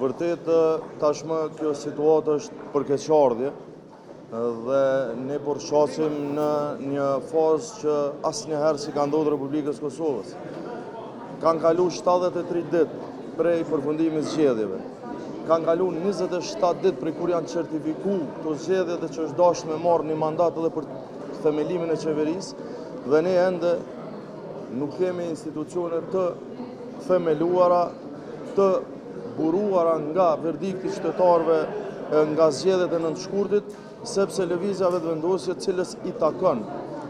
Vërtet tashmë kjo situatë është përkeqardhje dhe ne përshqasim në një fazë që asnjëherë si ka ndodhur Republikës Kosovës. Kanë kalu 73 ditë prej përfundimit zgjedhjeve. Kanë kalu 27 ditë prej kur janë certifiku të zgjedhje dhe që është dashur me marrë një mandat edhe për themelimin e qeverisë dhe ne ende nuk kemi institucione të themeluara, të buruara nga verdikti qytetarëve nga zgjedhjet e nëntëshkurtit, sepse lëvizja vetëvendosje cilës i takon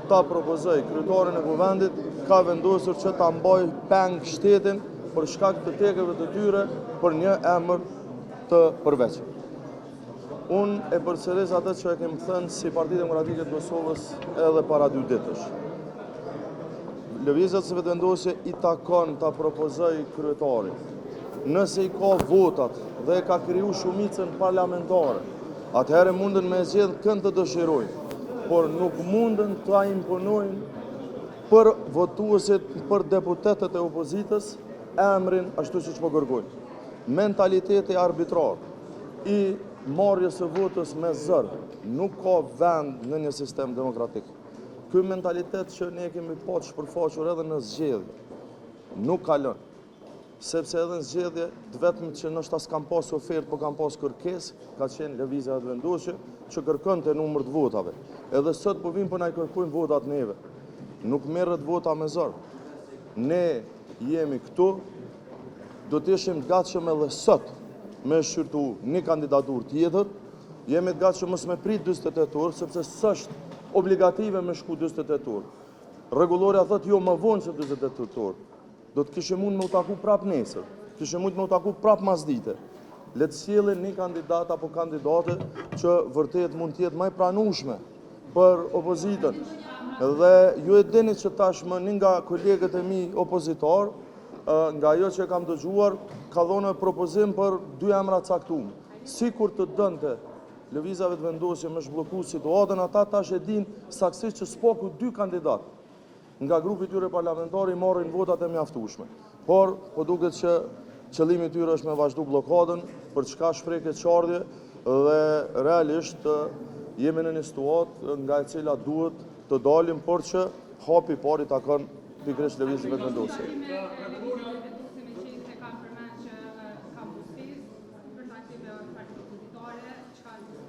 ta propozoj kryetarin e kuvendit ka vendosur që ta mbajë peng shtetin për shkak të tekeve të tyre për një emër të përveçëm. Unë e përsëris atë që e kemi thënë si Partia Demokratike të Kosovës edhe para 2 ditësh. Lëvizja vetëvendosje i takon ta propozoj kryetarin. Nëse i ka votat dhe ka kriju shumicën parlamentare, atëherë mundën me zgjedh kënd të dëshirojnë, por nuk mundën ta imponojnë për votuesit, për deputetët e opozitës, emrin ashtu siç po kërkojnë. Mentaliteti arbitrar i marrjes së votës me zër nuk ka vend në një sistem demokratik. Ky mentalitet që ne kemi pa të shpërfaqur edhe në zgjedhje nuk kalon. Sepse edhe në zgjedhje, vetëm që nështë s'kam pas ofertë, po kam pas kërkesë, ka qenë lëvizja vetëvendosje që kërkon të numër të votave. Edhe sot po vim për na i kërkojnë votat neve. Nuk merret vota me zor. Ne jemi këtu, do të ishim të gatshëm edhe sot me shqyrtu një kandidaturë tjetër, jemi të gatshëm mos me prit 48 orë, sepse s'është obligative me shku 48 orë. Rregulloria thotë jo më vonë se 48 orë. Do të kishim mund me u taku prap nesër, kishim mund me u taku prap masdite. Le të sjellin një kandidat apo kandidate që vërtet mund të jetë më e pranueshme për opozitën. Dhe ju e dini që tashmë një nga kolegët e mi opozitar, nga ajo që kam dëgjuar, ka dhënë propozim për 2 emra caktuar. Sikur të dënte lëvizja vetëvendosje me zhblloku situatën, ata tash e dinë saktësisht që s'po 2 kandidat nga grupi tyre parlamentari marrin votat e mjaftueshme. Por, po duket që qëllimi tyre është me vazhdu blokadën, për çka shpreh keqardhje dhe realisht jemi në një situatë nga e cila duhet të dalim, por që hapi i parë i takon pikërisht lëvizjes vetëvendosje.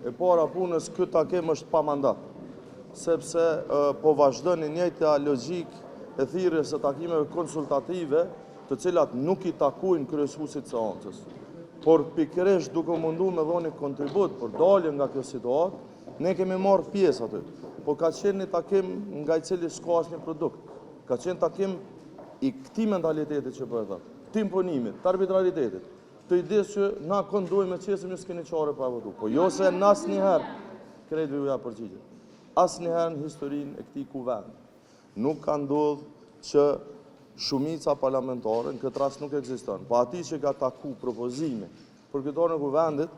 E para punës, ky takim është pa mandat, sepse po vazhdon një njëjta logjik e thirrjes së takimeve konsultative, të cilat nuk i takojnë kryesuesit së seancës. Por pikërisht duke munduar me dhënë kontribut për dalje nga kjo situatë, ne kemi marrë pjesë aty. Po ka qenë një takim nga i cili s'ka asnjë produkt. Ka qenë takim i këtij mentaliteti që po e them, të imponimit, të arbitraritetit, të idesë që na këndojmë me qesim një s'keni çare pa votu. Po jo se në asnjëherë, krejt ju ja përgjigje. Asnjëherë në historinë e këtij kuvendi nuk ka ndodhur që shumica parlamentare, në këtë rast nuk ekziston, po ati që ka taku propozime për kryetarin e kuvendit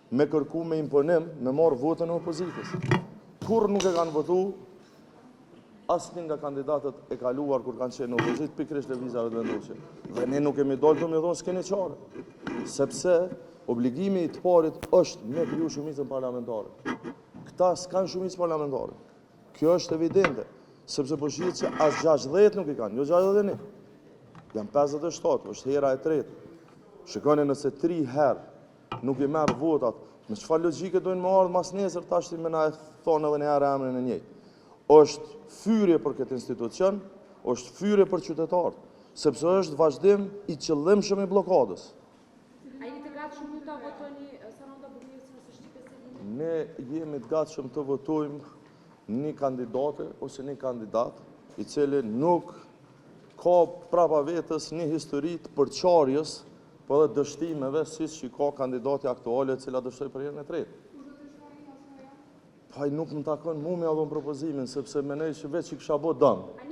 me kërku me imponim me marrë votën e opozitës. Kur nuk e kanë votu asnjë nga kandidatët e kaluar kur kanë qenë në opozitë, pikërisht lëvizja vetëvendosje. Dhe ne nuk kemi dalë të më thonë s'keni çare, sepse obligimi i të parit është me kriju shumicën parlamentare. Këta s'kanë shumicë parlamentare. Kjo është evidente, sepse po shihet që as 60 nuk i kanë, jo 61. Janë 57, është hera e tretë. Shikoni nëse 3 herë nuk i merr votat, me çfarë logjike dojnë më ardhë mas nesër tash me na e thonë edhe një herë emrin e njëjtë. Është fyrje për këtë institucion, është fyrje për qytetarët, sepse është vazhdim i qëllimshëm i blokadës. A jeni të gatshëm ju ta votoni Saranda Buriusin ose Shqipe Selini? Ne jemi të gatshëm të votojmë një kandidate ose një kandidat i cili nuk ka prapa vetës një histori të përçarjes për dhe dështimeve siç që ka kandidati aktuale e cila dështoi për herën e tretë. Paj nuk më takon mu me adhon propozimin, sepse menej që veç i kësha bo dëmë.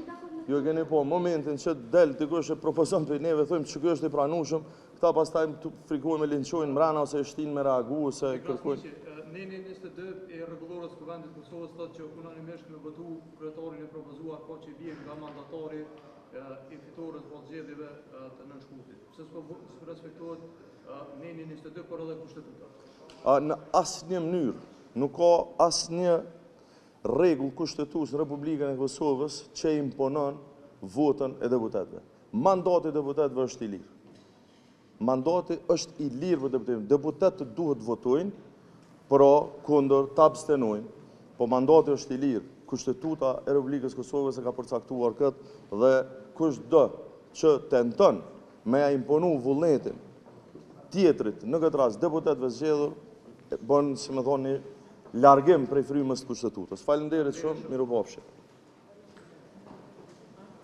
Jo keni po, momentin që del të kështë e propozon për neve, thujmë që kështë i pranushëm, këta pas taj të frikojnë me linqojnë mrena ose e shtinë me reagu, ose kërkojnë. Neni 22 e rregullorës Kuvendit Kosovës thotë që unanimisht me votu kryetarin e propozuar po që vjen nga mandatari i fitores të zgjedhjeve të nënshkurtit. Pse s'po respektohet Neni 22, por edhe kushtetuta. Në asë një mënyrë, nuk ka asë një regull kushtetues në Republikën e Kosovës që imponon votën e deputetëve. Mandati i deputetëve është i lirë. Mandati është i lirë për deputetëve. Deputetët duhet votojnë, pra kundër të abstenojnë, po mandati është i lirë. Kushtetuta e Republikës Kosovës e ka përcaktuar këtë dhe kushdo që tenton me ja imponu vullnetin tjetrit, në këtë rast deputetëve zgjedhur, bën, si më thoni, largim prej frymës të kushtetutës. Faleminderit shumë, mirupafshim.